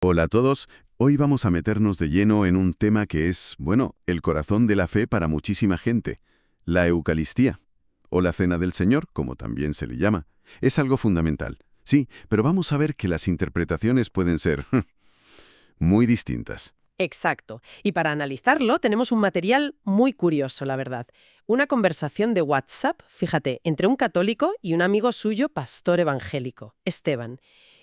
Hola a todos, hoy vamos a meternos de lleno en un tema que es, bueno, el corazón de la fe para muchísima gente, la Eucaristía, o la Cena del Señor, como también se le llama. Es algo fundamental, sí, pero vamos a ver que las interpretaciones pueden ser muy distintas. Exacto. Y para analizarlo tenemos un material muy curioso, la verdad. Una conversación de WhatsApp, fíjate, entre un católico y un amigo suyo, pastor evangélico, Esteban.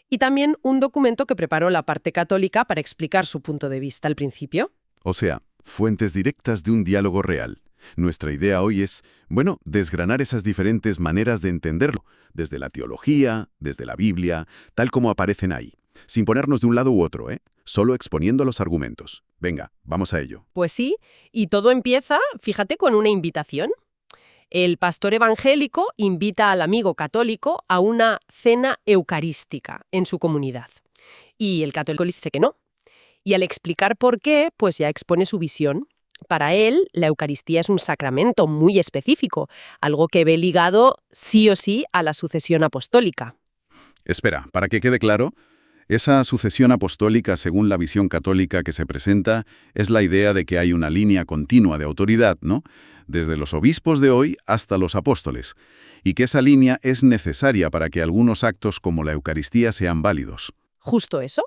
Y también un documento que preparó la parte católica para explicar su punto de vista al principio. O sea, fuentes directas de un diálogo real. Nuestra idea hoy es, bueno, desgranar esas diferentes maneras de entenderlo, desde la teología, desde la Biblia, tal como aparecen ahí, sin ponernos de un lado u otro, solo exponiendo los argumentos. Venga, vamos a ello. Pues sí, y todo empieza, fíjate, con una invitación. El pastor evangélico invita al amigo católico a una cena eucarística en su comunidad. Y el católico le dice que no. Y al explicar por qué, pues ya expone su visión. Para él, la Eucaristía es un sacramento muy específico, algo que ve ligado sí o sí a la sucesión apostólica. Espera, para que quede claro, esa sucesión apostólica, según la visión católica que se presenta, es la idea de que hay una línea continua de autoridad, ¿no? Desde los obispos de hoy hasta los apóstoles, y que esa línea es necesaria para que algunos actos como la Eucaristía sean válidos. Justo eso.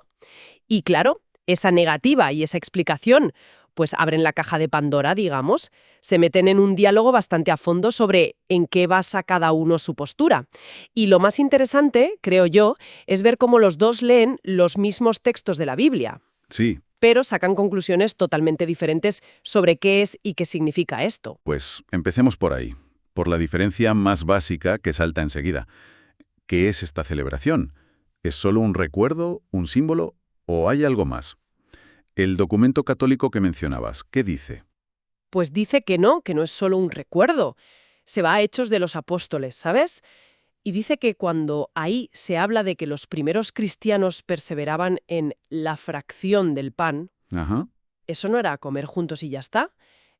Y claro, esa negativa y esa explicación, pues abren la caja de Pandora, digamos, se meten en un diálogo bastante a fondo sobre en qué basa cada uno su postura. Y lo más interesante, creo yo, es ver cómo los dos leen los mismos textos de la Biblia, Sí, pero sacan conclusiones totalmente diferentes sobre qué es y qué significa esto. pues empecemos por ahí, por la diferencia más básica que salta enseguida. ¿Qué es esta celebración? ¿Es solo un recuerdo, un símbolo o hay algo más? El documento católico que mencionabas, ¿qué dice? Pues dice que no es solo un recuerdo. Se va a Hechos de los Apóstoles, ¿sabes? Y dice que cuando ahí se habla de que los primeros cristianos perseveraban en la fracción del pan, Ajá. eso no era comer juntos y ya está,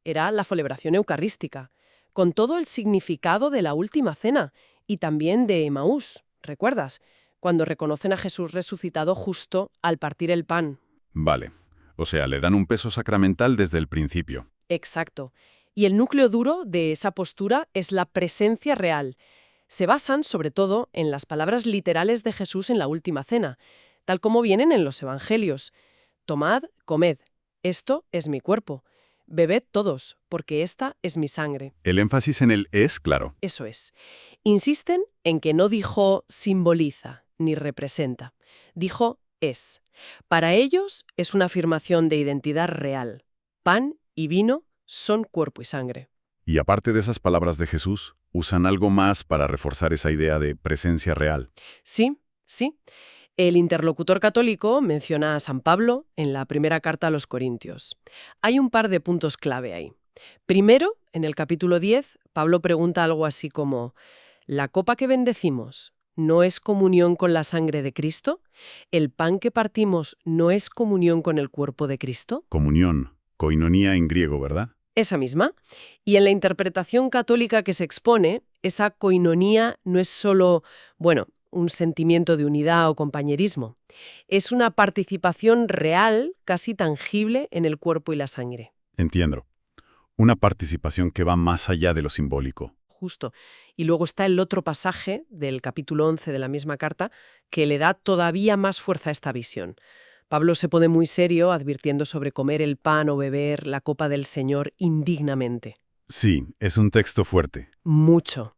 era la celebración eucarística, con todo el significado de la última cena y también de Emaús, ¿recuerdas? Cuando reconocen a Jesús resucitado justo al partir el pan. Vale. O sea, le dan un peso sacramental desde el principio. Exacto. Y el núcleo duro de esa postura es la presencia real. Se basan, sobre todo, en las palabras literales de Jesús en la última cena, tal como vienen en los Evangelios. Tomad, comed. Esto es mi cuerpo. Bebed todos, porque esta es mi sangre. El énfasis en el es, claro. Eso es. Insisten en que no dijo simboliza ni representa. Dijo es. Para ellos es una afirmación de identidad real. Pan y vino son cuerpo y sangre. Y aparte de esas palabras de Jesús, usan algo más para reforzar esa idea de presencia real. Sí, sí. El interlocutor católico menciona a San Pablo en la primera carta a los Corintios. Hay un par de puntos clave ahí. Primero, en el capítulo 10, Pablo pregunta algo así como, ¿la copa que bendecimos no es comunión con la sangre de Cristo? ¿El pan que partimos no es comunión con el cuerpo de Cristo? Comunión, koinonía en griego, ¿verdad? Esa misma. Y en la interpretación católica que se expone, esa coinonía no es solo, bueno, un sentimiento de unidad o compañerismo. Es una participación real, casi tangible, en el cuerpo y la sangre. Entiendo. Una participación que va más allá de lo simbólico. Justo. Y luego está el otro pasaje del capítulo 11 de la misma carta que le da todavía más fuerza a esta visión. Pablo se pone muy serio advirtiendo sobre comer el pan o beber la copa del Señor indignamente. Sí, es un texto fuerte. Mucho.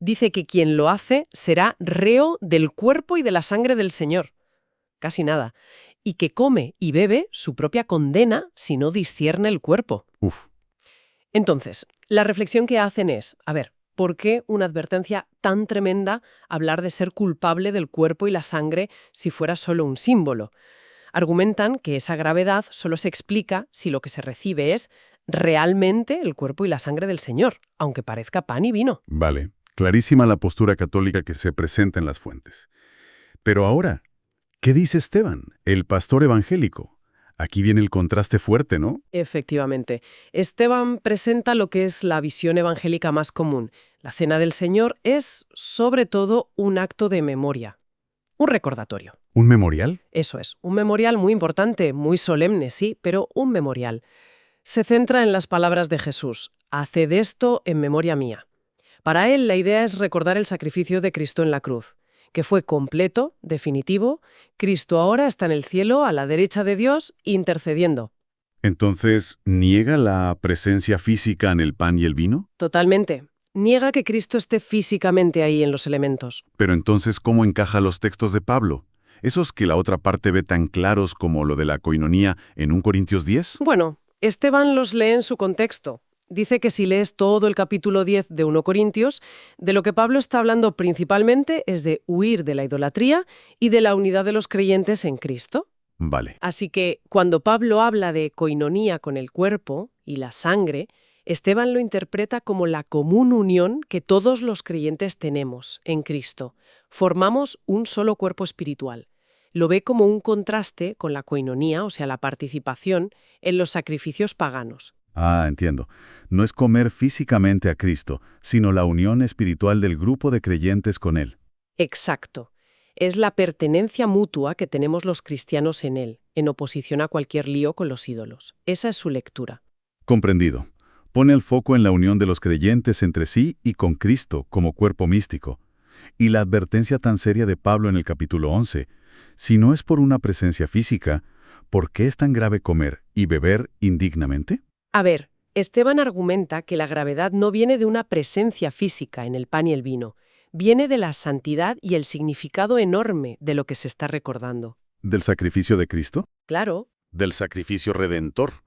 Dice que quien lo hace será reo del cuerpo y de la sangre del Señor. Casi nada. Y que come y bebe su propia condena si no discierne el cuerpo. Uf, Entonces, la reflexión que hacen es, a ver, ¿por qué una advertencia tan tremenda hablar de ser culpable del cuerpo y la sangre si fuera solo un símbolo? Argumentan que esa gravedad solo se explica si lo que se recibe es realmente el cuerpo y la sangre del Señor, aunque parezca pan y vino. vale. Clarísima la postura católica que se presenta en las fuentes. Pero ahora, ¿qué dice Esteban, el pastor evangélico? Aquí viene el contraste fuerte, ¿no? Efectivamente. Esteban presenta lo que es la visión evangélica más común. La Cena del Señor es, sobre todo, un acto de memoria. un recordatorio. ¿Un memorial? Eso es, un memorial muy importante, muy solemne, sí, pero un memorial. Se centra en las palabras de Jesús: «Haced esto en memoria mía». Para él, la idea es recordar el sacrificio de Cristo en la cruz, que fue completo, definitivo. Cristo ahora está en el cielo, a la derecha de Dios, intercediendo. Entonces, ¿niega la presencia física en el pan y el vino? Totalmente. Niega que Cristo esté físicamente ahí en los elementos. Pero entonces, ¿cómo encaja los textos de Pablo? Esos que la otra parte ve tan claros como lo de la coinonía en 1 Corintios 10. Bueno, Esteban los lee en su contexto. Dice que si lees todo el capítulo 10 de 1 Corintios, de lo que Pablo está hablando principalmente es de huir de la idolatría y de la unidad de los creyentes en Cristo. Vale. Así que cuando Pablo habla de coinonía con el cuerpo y la sangre, Esteban lo interpreta como la común unión que todos los creyentes tenemos en Cristo. Formamos un solo cuerpo espiritual. Lo ve como un contraste con la coinonía, o sea, la participación en los sacrificios paganos. Ah, entiendo. No es comer físicamente a Cristo, sino la unión espiritual del grupo de creyentes con Él. Exacto. Es la pertenencia mutua que tenemos los cristianos en Él, en oposición a cualquier lío con los ídolos. Esa es su lectura. Comprendido. Pone el foco en la unión de los creyentes entre sí y con Cristo como cuerpo místico. Y la advertencia tan seria de Pablo en el capítulo 11, si no es por una presencia física, ¿por qué es tan grave comer y beber indignamente? A ver, Esteban argumenta que la gravedad no viene de una presencia física en el pan y el vino, viene de la santidad y el significado enorme de lo que se está recordando. ¿Del sacrificio de Cristo? Claro, Del sacrificio redentor.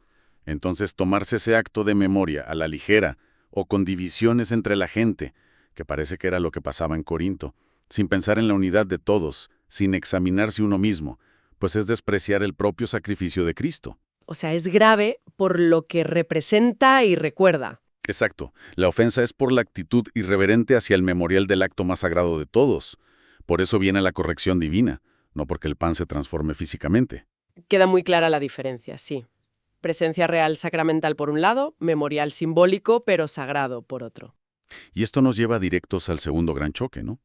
Entonces, tomarse ese acto de memoria a la ligera o con divisiones entre la gente, que parece que era lo que pasaba en Corinto, sin pensar en la unidad de todos, sin examinarse uno mismo, pues es despreciar el propio sacrificio de Cristo. o sea, es grave por lo que representa y recuerda. Exacto. La ofensa es por la actitud irreverente hacia el memorial del acto más sagrado de todos. Por eso viene la corrección divina, no porque el pan se transforme físicamente. Queda muy clara la diferencia, sí. Presencia real sacramental por un lado, memorial simbólico pero sagrado por otro. Y esto nos lleva directos al segundo gran choque, ¿no?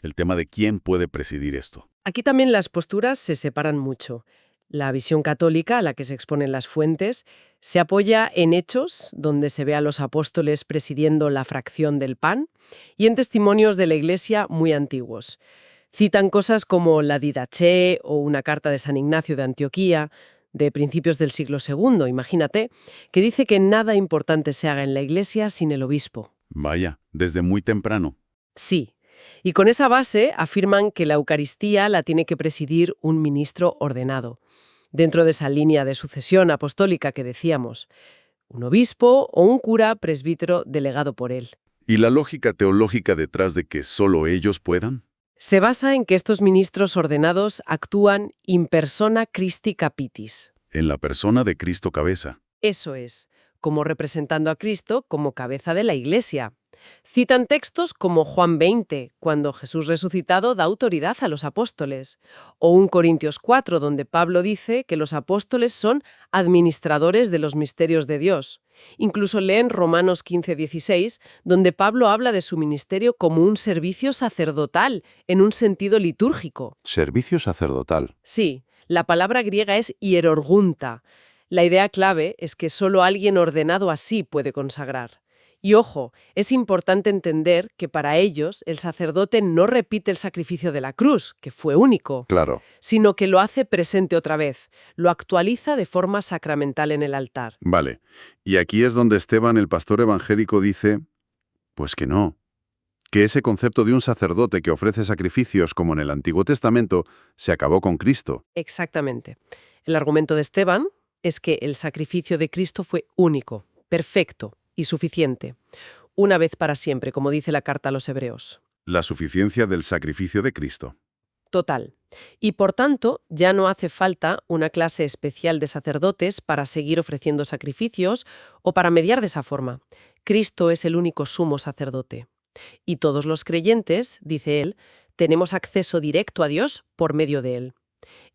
El tema de quién puede presidir esto. Aquí también las posturas se separan mucho. La visión católica, a la que se exponen las fuentes, se apoya en Hechos, donde se ve a los apóstoles presidiendo la fracción del pan, y en testimonios de la Iglesia muy antiguos. Citan cosas como la Didaché o una carta de San Ignacio de Antioquía, de principios del siglo II, imagínate, que dice que nada importante se haga en la Iglesia sin el obispo. Vaya, desde muy temprano. Sí. Y con esa base afirman que la Eucaristía la tiene que presidir un ministro ordenado, dentro de esa línea de sucesión apostólica que decíamos, un obispo o un cura presbítero delegado por él. ¿Y la lógica teológica detrás de que solo ellos puedan? Se basa en que estos ministros ordenados actúan in persona Christi Capitis. En la persona de Cristo cabeza. Eso es, como representando a Cristo como cabeza de la Iglesia. Citan textos como Juan 20, cuando Jesús resucitado da autoridad a los apóstoles, o 1 Corintios 4, donde Pablo dice que los apóstoles son administradores de los misterios de Dios. Incluso leen Romanos 15-16, donde Pablo habla de su ministerio como un servicio sacerdotal, en un sentido litúrgico. Servicio sacerdotal. Sí, la palabra griega es hierorgunta. La idea clave es que solo alguien ordenado así puede consagrar. Y ojo, es importante entender que para ellos el sacerdote no repite el sacrificio de la cruz, que fue único, Claro. sino que lo hace presente otra vez, lo actualiza de forma sacramental en el altar. Vale. Y aquí es donde Esteban, el pastor evangélico, dice, pues que no. Que ese concepto de un sacerdote que ofrece sacrificios como en el Antiguo Testamento se acabó con Cristo. Exactamente. El argumento de Esteban es que el sacrificio de Cristo fue único, perfecto y suficiente, una vez para siempre, como dice la carta a los Hebreos. La suficiencia del sacrificio de Cristo. Total. Y por tanto, ya no hace falta una clase especial de sacerdotes para seguir ofreciendo sacrificios o para mediar de esa forma. Cristo es el único sumo sacerdote. Y todos los creyentes, dice él, tenemos acceso directo a Dios por medio de él.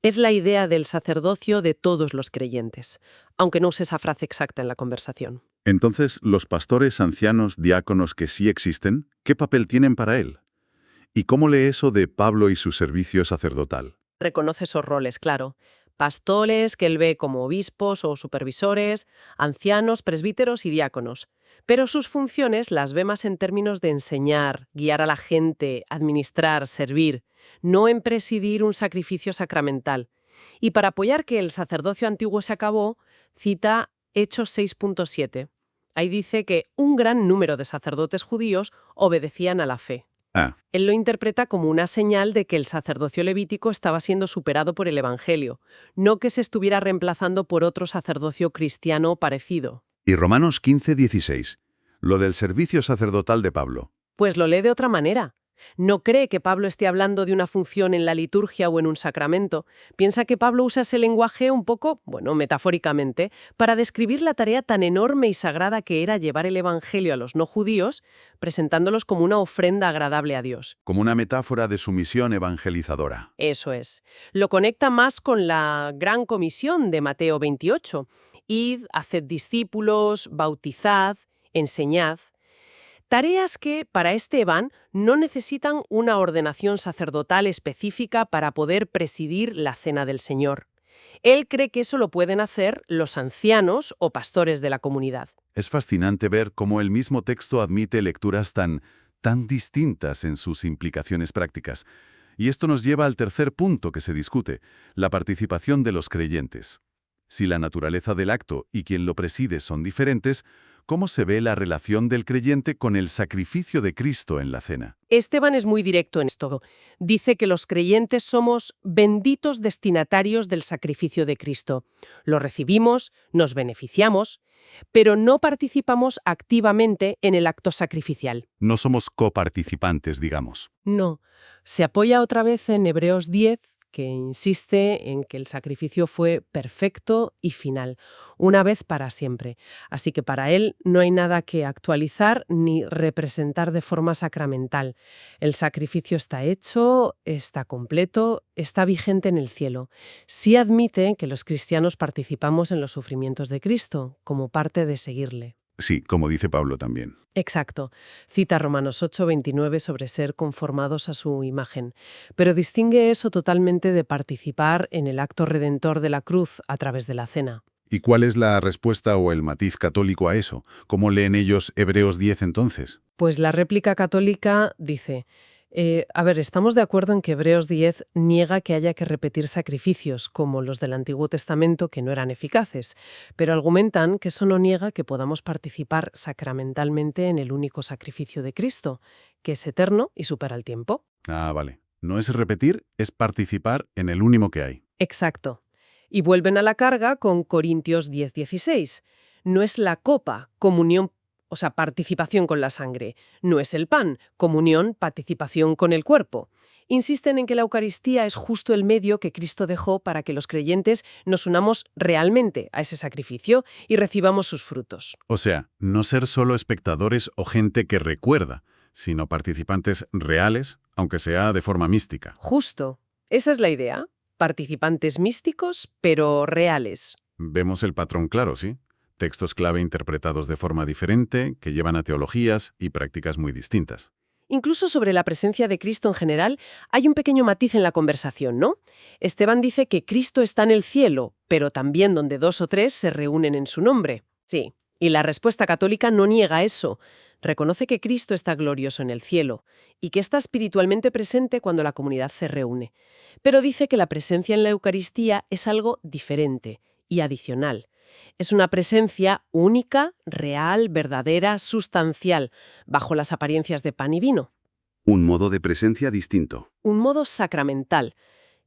Es la idea del sacerdocio de todos los creyentes, aunque no use esa frase exacta en la conversación. Entonces, ¿los pastores, ancianos, diáconos que sí existen, qué papel tienen para él? ¿Y cómo lee eso de Pablo y su servicio sacerdotal? Reconoce esos roles, claro. Pastores, que él ve como obispos o supervisores, ancianos, presbíteros y diáconos. Pero sus funciones las ve más en términos de enseñar, guiar a la gente, administrar, servir, no en presidir un sacrificio sacramental. Y para apoyar que el sacerdocio antiguo se acabó, cita Hechos 6.7. Ahí dice que un gran número de sacerdotes judíos obedecían a la fe. Ah, Él lo interpreta como una señal de que el sacerdocio levítico estaba siendo superado por el Evangelio, no que se estuviera reemplazando por otro sacerdocio cristiano parecido. y Romanos 15:16, lo del servicio sacerdotal de Pablo. Pues lo lee de otra manera. No cree que Pablo esté hablando de una función en la liturgia o en un sacramento. Piensa que Pablo usa ese lenguaje un poco, metafóricamente, para describir la tarea tan enorme y sagrada que era llevar el Evangelio a los no judíos, presentándolos como una ofrenda agradable a Dios. Como una metáfora de su misión evangelizadora. Eso es. Lo conecta más con la gran comisión de Mateo 28. Id, haced discípulos, bautizad, enseñad. Tareas que, para Esteban, no necesitan una ordenación sacerdotal específica para poder presidir la Cena del Señor. Él cree que eso lo pueden hacer los ancianos o pastores de la comunidad. Es fascinante ver cómo el mismo texto admite lecturas tan distintas en sus implicaciones prácticas. Y esto nos lleva al tercer punto que se discute, la participación de los creyentes. Si la naturaleza del acto y quien lo preside son diferentes, ¿cómo se ve la relación del creyente con el sacrificio de Cristo en la cena? Esteban es muy directo en esto. Dice que los creyentes somos benditos destinatarios del sacrificio de Cristo. Lo recibimos, nos beneficiamos, pero no participamos activamente en el acto sacrificial. No somos coparticipantes, digamos. No. Se apoya otra vez en Hebreos 10, que insiste en que el sacrificio fue perfecto y final, una vez para siempre. Así que para él no hay nada que actualizar ni representar de forma sacramental. El sacrificio está hecho, está completo, está vigente en el cielo. Sí admite que los cristianos participamos en los sufrimientos de Cristo, como parte de seguirle. Sí, como dice Pablo también. Exacto. Cita Romanos 8:29 sobre ser conformados a su imagen, pero distingue eso totalmente de participar en el acto redentor de la cruz a través de la cena. ¿Y cuál es la respuesta o el matiz católico a eso? ¿Cómo leen ellos Hebreos 10 entonces? Pues la réplica católica dice, estamos de acuerdo en que Hebreos 10 niega que haya que repetir sacrificios, como los del Antiguo Testamento que no eran eficaces, pero argumentan que eso no niega que podamos participar sacramentalmente en el único sacrificio de Cristo, que es eterno y supera el tiempo. Ah, vale. No es repetir, es participar en el único que hay. Exacto. Y vuelven a la carga con Corintios 10:16. No es la copa, comunión, participación con la sangre. No es el pan, comunión, participación con el cuerpo. Insisten en que la Eucaristía es justo el medio que Cristo dejó para que los creyentes nos unamos realmente a ese sacrificio y recibamos sus frutos. O sea, no ser solo espectadores o gente que recuerda, sino participantes reales, aunque sea de forma mística. Justo. Esa es la idea. Participantes místicos, pero reales. Vemos el patrón claro, ¿sí? Textos clave interpretados de forma diferente, que llevan a teologías y prácticas muy distintas. Incluso sobre la presencia de Cristo en general, hay un pequeño matiz en la conversación, ¿no? Esteban dice que Cristo está en el cielo, pero también donde 2 o 3 se reúnen en su nombre. Sí, y la respuesta católica no niega eso. Reconoce que Cristo está glorioso en el cielo y que está espiritualmente presente cuando la comunidad se reúne. Pero dice que la presencia en la Eucaristía es algo diferente y adicional. Es una presencia única, real, verdadera, sustancial, bajo las apariencias de pan y vino. Un modo de presencia distinto. Un modo sacramental,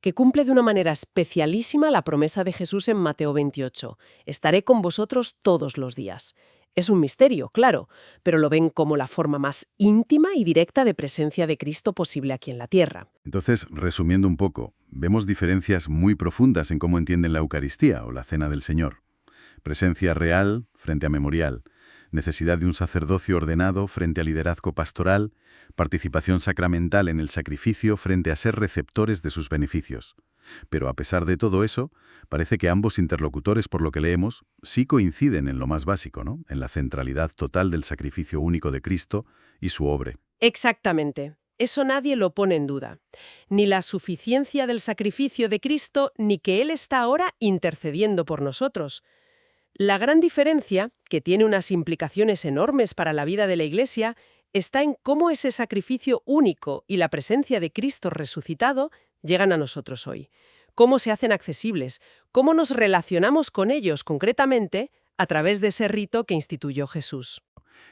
que cumple de una manera especialísima la promesa de Jesús en Mateo 28. Estaré con vosotros todos los días. Es un misterio, claro, pero lo ven como la forma más íntima y directa de presencia de Cristo posible aquí en la tierra. Entonces, resumiendo un poco, vemos diferencias muy profundas en cómo entienden la Eucaristía o la Cena del Señor. Presencia real frente a memorial, necesidad de un sacerdocio ordenado frente a liderazgo pastoral, participación sacramental en el sacrificio frente a ser receptores de sus beneficios. Pero a pesar de todo eso, parece que ambos interlocutores, por lo que leemos, sí coinciden en lo más básico, ¿no? En la centralidad total del sacrificio único de Cristo y su obra. Exactamente. eso nadie lo pone en duda. Ni la suficiencia del sacrificio de Cristo, ni que Él está ahora intercediendo por nosotros. La gran diferencia, que tiene unas implicaciones enormes para la vida de la Iglesia, está en cómo ese sacrificio único y la presencia de Cristo resucitado llegan a nosotros hoy. Cómo se hacen accesibles, cómo nos relacionamos con ellos concretamente a través de ese rito que instituyó Jesús.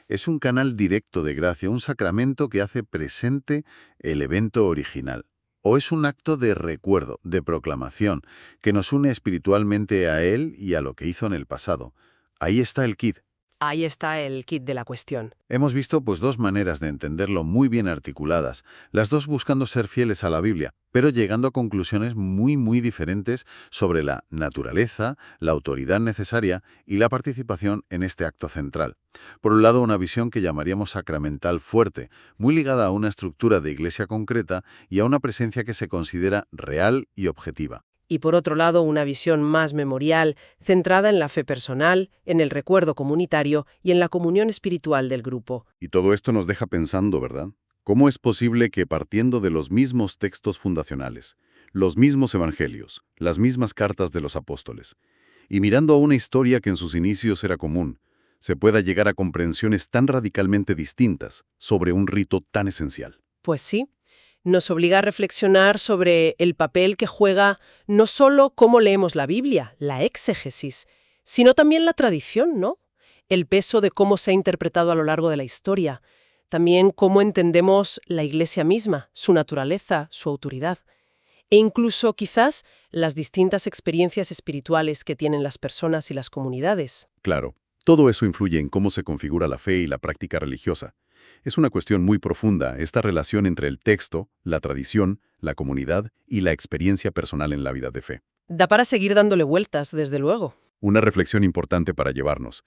Es un canal directo de gracia, un sacramento que hace presente el evento original. O es un acto de recuerdo, de proclamación, que nos une espiritualmente a Él y a lo que hizo en el pasado. Ahí está el quid. Ahí está el quid de la cuestión. Hemos visto pues dos maneras de entenderlo muy bien articuladas, las dos buscando ser fieles a la Biblia, pero llegando a conclusiones muy diferentes sobre la naturaleza, la autoridad necesaria y la participación en este acto central. Por un lado, una visión que llamaríamos sacramental fuerte, muy ligada a una estructura de iglesia concreta y a una presencia que se considera real y objetiva. Y por otro lado, una visión más memorial, centrada en la fe personal, en el recuerdo comunitario y en la comunión espiritual del grupo. Y todo esto nos deja pensando, ¿verdad? ¿Cómo es posible que partiendo de los mismos textos fundacionales, los mismos evangelios, las mismas cartas de los apóstoles, y mirando a una historia que en sus inicios era común, se pueda llegar a comprensiones tan radicalmente distintas sobre un rito tan esencial? Pues sí. Nos obliga a reflexionar sobre el papel que juega no solo cómo leemos la Biblia, la exégesis, sino también la tradición, ¿no? El peso de cómo se ha interpretado a lo largo de la historia. También cómo entendemos la Iglesia misma, su naturaleza, su autoridad. E incluso, quizás, las distintas experiencias espirituales que tienen las personas y las comunidades. Claro, todo eso influye en cómo se configura la fe y la práctica religiosa. Es una cuestión muy profunda, esta relación entre el texto, la tradición, la comunidad y la experiencia personal en la vida de fe. Da para seguir dándole vueltas, desde luego. Una reflexión importante para llevarnos.